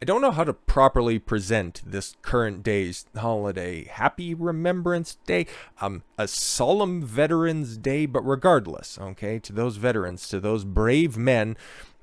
I don't know how to properly present this current day's holiday. Happy Remembrance Day, a solemn Veterans Day, but regardless, okay, to those veterans, to those brave men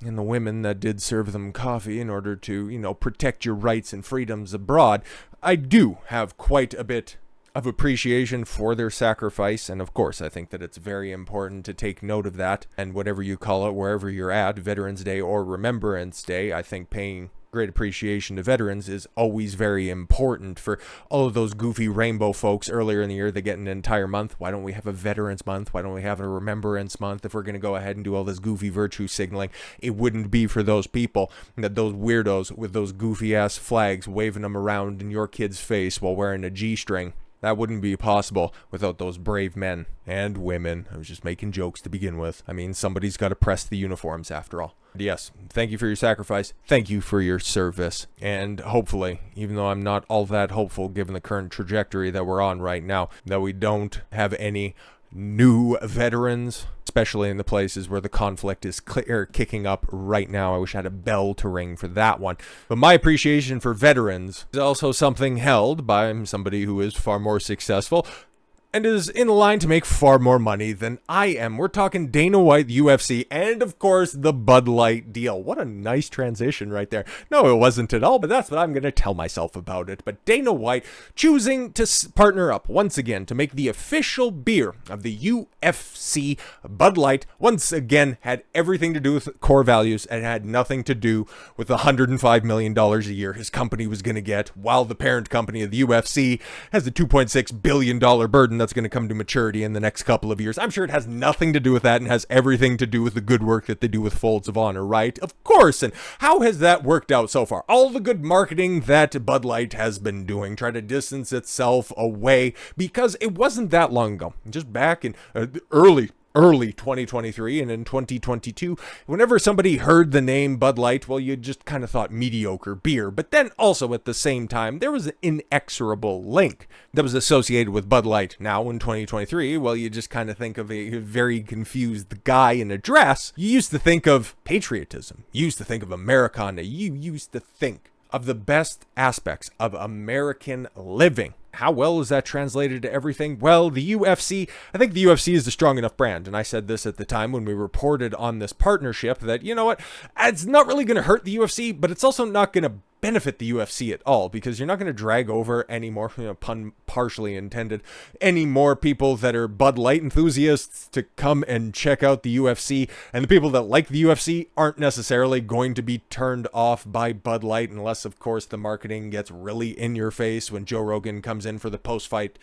and the women that did serve them coffee in order to, protect your rights and freedoms abroad, I do have quite a bit of appreciation for their sacrifice, and of course I think that it's very important to take note of that, and whatever you call it, wherever you're at, Veterans Day or Remembrance Day, I think paying great appreciation to veterans is always very important. For all of those goofy rainbow folks earlier in the year, they get an entire month. Why don't we have a Veterans Month? Why don't we have a Remembrance Month? If we're going to go ahead and do all this goofy virtue signaling, it wouldn't be for those people, that those weirdos with those goofy ass flags waving them around in your kid's face while wearing a G-string. That wouldn't be possible without those brave men and women. I was just making jokes to begin with. I mean, somebody's got to press the uniforms after all. Yes, thank you for your sacrifice. Thank you for your service. And hopefully, even though I'm not all that hopeful given the current trajectory that we're on right now, that we don't have any new veterans, especially in the places where the conflict is kicking up right now. I wish I had a bell to ring for that one. But my appreciation for veterans is also something held by somebody who is far more successful and is in line to make far more money than I am. We're talking Dana White, UFC, and of course the Bud Light deal. What a nice transition right there. No, it wasn't at all, but that's what I'm going to tell myself about it. But Dana White choosing to partner up once again to make the official beer of the UFC, Bud Light, once again had everything to do with core values and had nothing to do with the $105 million a year his company was going to get, while the parent company of the UFC has a $2.6 billion burden that's going to come to maturity in the next couple of years. I'm sure it has nothing to do with that and has everything to do with the good work that they do with Folds of Honor, right? Of course. And how has that worked out so far? All the good marketing that Bud Light has been doing, try to distance itself away, because it wasn't that long ago, just back in early 2023 and in 2022, whenever somebody heard the name Bud Light, well, you just kind of thought mediocre beer. But then also at the same time, there was an inexorable link that was associated with Bud Light. Now in 2023, well, you just kind of think of a very confused guy in a dress. You used to think of patriotism. You used to think of Americana. You used to think of the best aspects of American living. How well is that translated to everything? Well, the UFC, I think the UFC is a strong enough brand. And I said this at the time when we reported on this partnership that, you know what, it's not really going to hurt the UFC, but it's also not going to benefit the UFC at all, because you're not going to drag over any more, pun partially intended, any more people that are Bud Light enthusiasts to come and check out the UFC, and the people that like the UFC aren't necessarily going to be turned off by Bud Light, unless of course the marketing gets really in your face when Joe Rogan comes in for the post-fight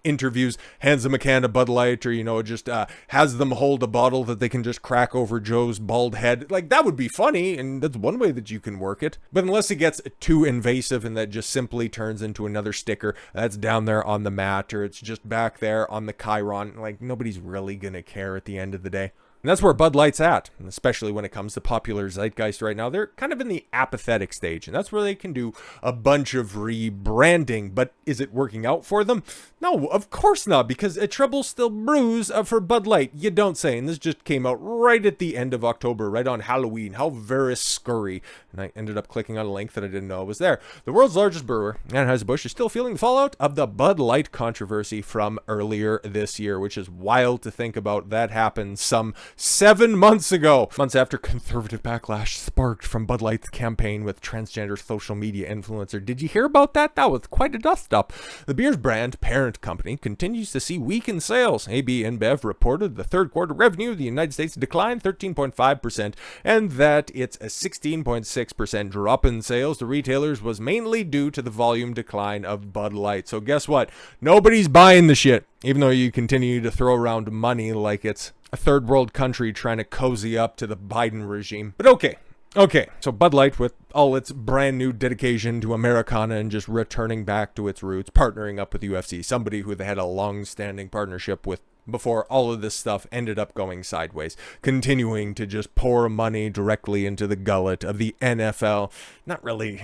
interviews, hands them a can of Bud Light, or just has them hold a bottle that they can just crack over Joe's bald head. Like, that would be funny, and that's one way that you can work it. But unless it gets too invasive and that just simply turns into another sticker that's down there on the mat, or it's just back there on the Chiron, like, nobody's really gonna care at the end of the day. And that's where Bud Light's at, and especially when it comes to popular zeitgeist right now. They're kind of in the apathetic stage, and that's where they can do a bunch of rebranding. But is it working out for them? No, of course not, because a trouble still brews for Bud Light. You don't say. And this just came out right at the end of October, right on Halloween. How very scurry. And I ended up clicking on a link that I didn't know was there. The world's largest brewer, Anheuser Busch, is still feeling the fallout of the Bud Light controversy from earlier this year, which is wild to think about. That happened some 7 months ago, months after conservative backlash sparked from Bud Light's campaign with transgender social media influencer. Did you hear about that? That was quite a dust-up. The beer's brand parent company continues to see weakened sales. AB InBev reported the third quarter revenue of the United States declined 13.5%, and that it's a 16.6% drop in sales to retailers was mainly due to the volume decline of Bud Light. So guess what? Nobody's buying the shit, even though you continue to throw around money like it's a third world country trying to cozy up to the Biden regime. But okay, so Bud Light, with all its brand new dedication to Americana and just returning back to its roots, partnering up with UFC, somebody who they had a long-standing partnership with before all of this stuff ended up going sideways, continuing to just pour money directly into the gullet of the NFL, not really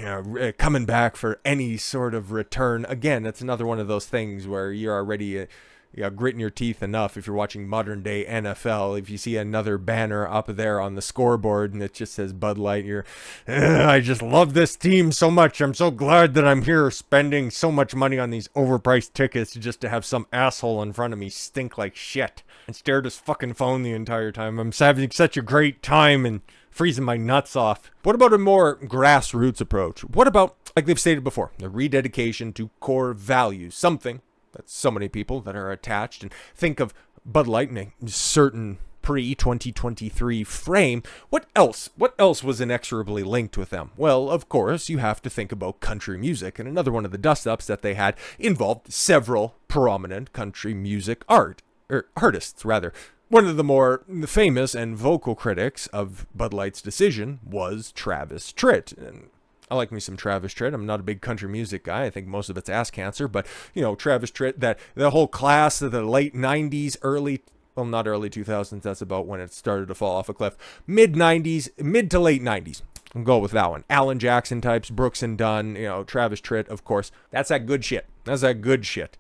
coming back for any sort of return. Again, it's another one of those things where you're already gritting your teeth enough if you're watching modern day NFL. If you see another banner up there on the scoreboard and it just says Bud Light, I just love this team so much. I'm so glad that I'm here spending so much money on these overpriced tickets just to have some asshole in front of me stink like shit and stare at his fucking phone the entire time. I'm having such a great time and freezing my nuts off. What about a more grassroots approach? What about, like they've stated before, the rededication to core values, something that so many people that are attached and think of Bud Light in a certain pre-2023 frame. What else was inexorably linked with them? Well, of course, you have to think about country music, and another one of the dust-ups that they had involved several prominent country music artists. One of the more famous and vocal critics of Bud Light's decision was Travis Tritt. And I like me some Travis Tritt. I'm not a big country music guy. I think most of it's ass cancer. But, Travis Tritt, that the whole class of the late 90s, not early 2000s. That's about when it started to fall off a cliff. Mid to late 90s. I'll go with that one. Alan Jackson types, Brooks and Dunn, Travis Tritt, of course. That's that good shit.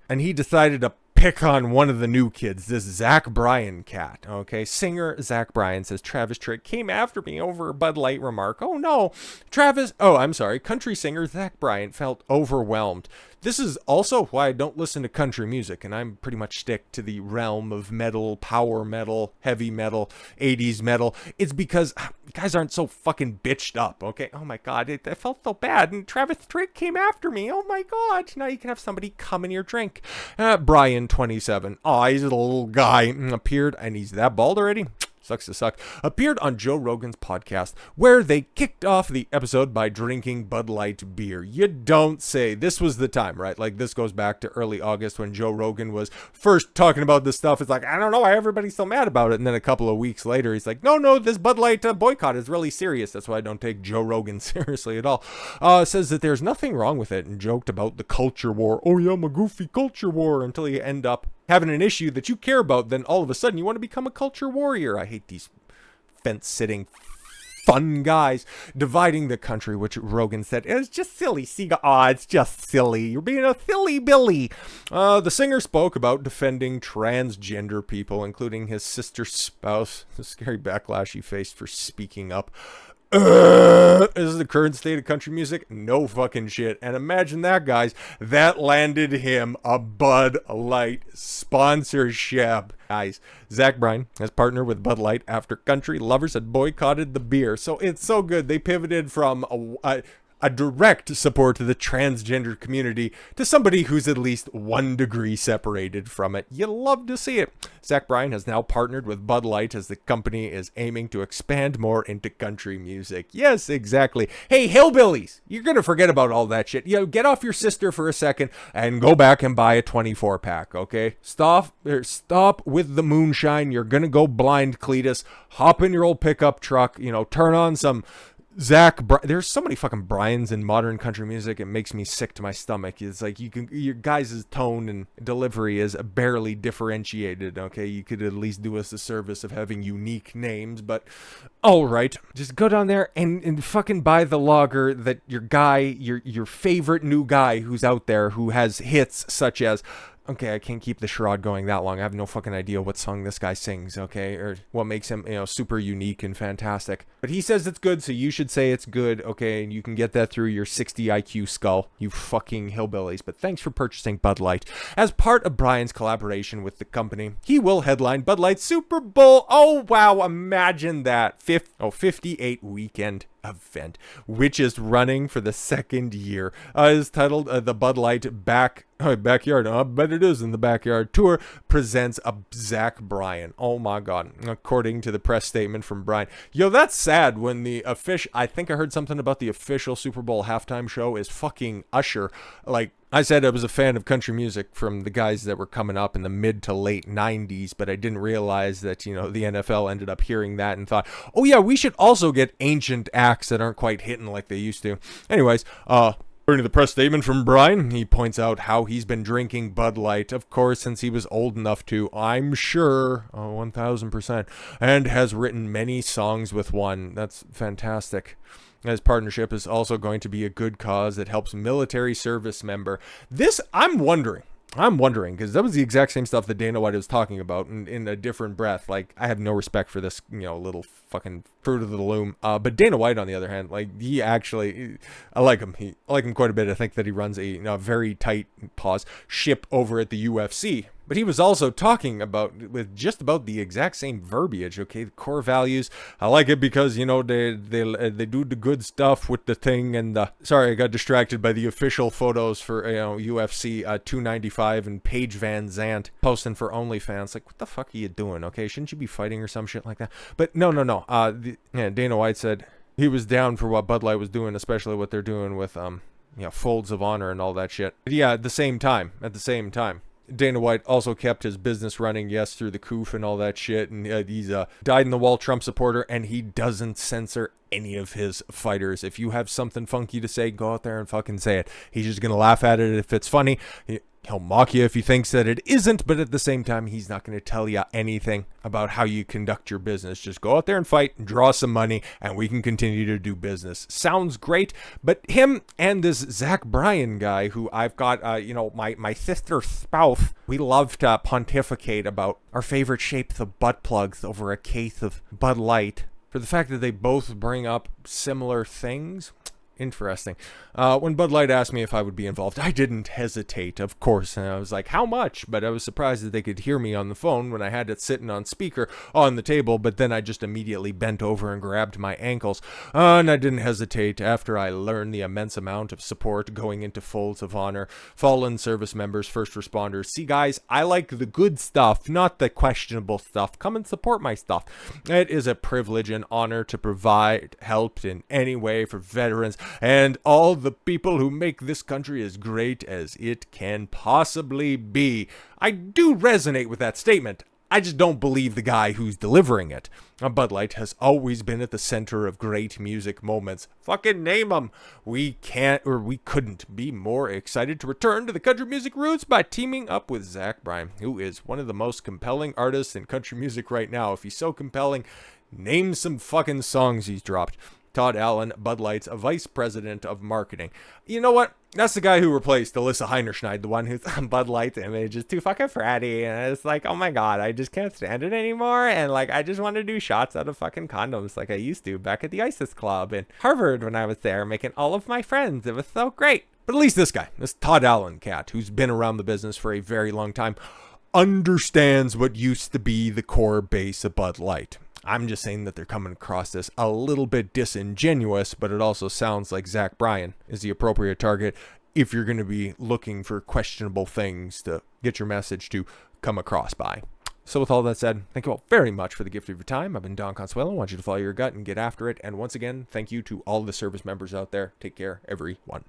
And he decided to pick on one of the new kids, this Zach Bryan cat, okay? Singer Zach Bryan says, Travis Tritt came after me over a Bud Light remark. Oh no, country singer Zach Bryan felt overwhelmed. This is also why I don't listen to country music, and I'm pretty much stick to the realm of metal, power metal, heavy metal, 80s metal. It's because guys aren't so fucking bitched up, okay? Oh my god, I felt so bad, and Travis Tritt came after me. Oh my god, now you can have somebody come in your drink. Brian, 27. Oh, he's a little guy, appeared, and he's that bald already? Sucks to suck. Appeared on Joe Rogan's podcast, where they kicked off the episode by drinking Bud Light beer. You don't say. This was the time, right? Like, this goes back to early August when Joe Rogan was first talking about this stuff. It's like, I don't know why everybody's so mad about it. And then a couple of weeks later, he's like, no, this Bud Light boycott is really serious. That's why I don't take Joe Rogan seriously at all. Says that there's nothing wrong with it and joked about the culture war. Oh yeah, I'm a goofy culture war, until you end up having an issue that you care about, then all of a sudden you want to become a culture warrior. I hate these fence-sitting fun guys dividing the country, which Rogan said is just silly. It's just silly. You're being a silly Billy. The singer spoke about defending transgender people, including his sister's spouse. The scary backlash he faced for speaking up. This is the current state of country music. No fucking shit. And imagine that, guys. That landed him a Bud Light sponsorship. Guys, Zack Bryan has partnered with Bud Light after country lovers had boycotted the beer. So it's so good. They pivoted from a direct support to the transgender community to somebody who's at least 1 degree separated from it. You love to see it. Zack Bryan has now partnered with Bud Light as the company is aiming to expand more into country music. Yes, exactly. Hey, hillbillies, you're going to forget about all that shit. Get off your sister for a second and go back and buy a 24-pack, okay? Stop with the moonshine. You're going to go blind, Cletus. Hop in your old pickup truck, turn on some there's so many fucking Bryans in modern country music. It makes me sick to my stomach. It's like your guys' tone and delivery is barely differentiated. Okay, you could at least do us the service of having unique names, but all right, just go down there and fucking buy the lager that your favorite new guy who's out there who has hits such as. Okay, I can't keep the charade going that long. I have no fucking idea what song this guy sings, okay? Or what makes him, super unique and fantastic. But he says it's good, so you should say it's good, okay? And you can get that through your 60 IQ skull, you fucking hillbillies. But thanks for purchasing Bud Light. As part of Bryan's collaboration with the company, he will headline Bud Light's Super Bowl. Oh, wow, imagine that. 58 weekend event, which is running for the second year. Is titled the Bud Light Backyard. I bet it is in the backyard tour. Presents a Zack Bryan. Oh my god! According to the press statement from Bryan, that's sad. When the I think I heard something about the official Super Bowl halftime show is fucking Usher. Like I said, I was a fan of country music from the guys that were coming up in the mid to late 90s, but I didn't realize that, the NFL ended up hearing that and thought, oh yeah, we should also get ancient acts that aren't quite hitting like they used to. Anyways, according to the press statement from Bryan, he points out how he's been drinking Bud Light, of course, since he was old enough to, I'm sure, 1000%, and has written many songs with one. That's fantastic. His partnership is also going to be a good cause that helps military service member. I'm wondering, I'm wondering, because that was the exact same stuff that Dana White was talking about in a different breath. Like, I have no respect for this, little fucking fruit of the loom. But Dana White, on the other hand, like, he actually, I like him. I like him quite a bit. I think that he runs a very tight, ship over at the UFC. But he was also talking with just about the exact same verbiage, okay? The core values. I like it because, they do the good stuff with the thing. And sorry, I got distracted by the official photos for, UFC 295 and Paige Van Zandt posting for OnlyFans. Like, what the fuck are you doing, okay? Shouldn't you be fighting or some shit like that? But no. Dana White said he was down for what Bud Light was doing, especially what they're doing with, folds of honor and all that shit. But yeah, at the same time, Dana White also kept his business running, yes, through the coof and all that shit, and he's a dyed-in-the-wall Trump supporter, and he doesn't censor any of his fighters. If you have something funky to say, go out there and fucking say it. He's just gonna laugh at it if it's funny. He'll mock you if he thinks that it isn't, but at the same time, he's not going to tell you anything about how you conduct your business. Just go out there and fight, draw some money, and we can continue to do business. Sounds great, but him and this Zach Bryan guy, who I've got, my sister's spouse, we love to pontificate about our favorite shapes of butt plugs over a case of Bud Light. For the fact that they both bring up similar things. Interesting. When Bud Light asked me if I would be involved, I didn't hesitate, of course. And I was like, how much? But I was surprised that they could hear me on the phone when I had it sitting on speaker on the table. But then I just immediately bent over and grabbed my ankles. And I didn't hesitate after I learned the immense amount of support going into folds of honor, fallen service members, first responders. See, guys, I like the good stuff, not the questionable stuff. Come and support my stuff. It is a privilege and honor to provide help in any way for veterans and all the people who make this country as great as it can possibly be. I do resonate with that statement. I just don't believe the guy who's delivering it. Bud Light has always been at the center of great music moments. Fucking name them. We couldn't be more excited to return to the country music roots by teaming up with Zack Bryan, who is one of the most compelling artists in country music right now. If he's so compelling, name some fucking songs he's dropped. Todd Allen, Bud Light's vice president of marketing. You know what? That's the guy who replaced Alyssa Heinerschneid, the one who's on Bud Light's image is too fucking fratty. And it's like, oh my God, I just can't stand it anymore. And like, I just want to do shots out of fucking condoms like I used to back at the ISIS club in Harvard when I was there, making all of my friends. It was so great. But at least this guy, this Todd Allen cat, who's been around the business for a very long time, understands what used to be the core base of Bud Light. I'm just saying that they're coming across this a little bit disingenuous, but it also sounds like Zack Bryan is the appropriate target if you're going to be looking for questionable things to get your message to come across by. So with all that said, thank you all very much for the gift of your time. I've been Don Consuelo. I want you to follow your gut and get after it. And once again, thank you to all the service members out there. Take care, everyone.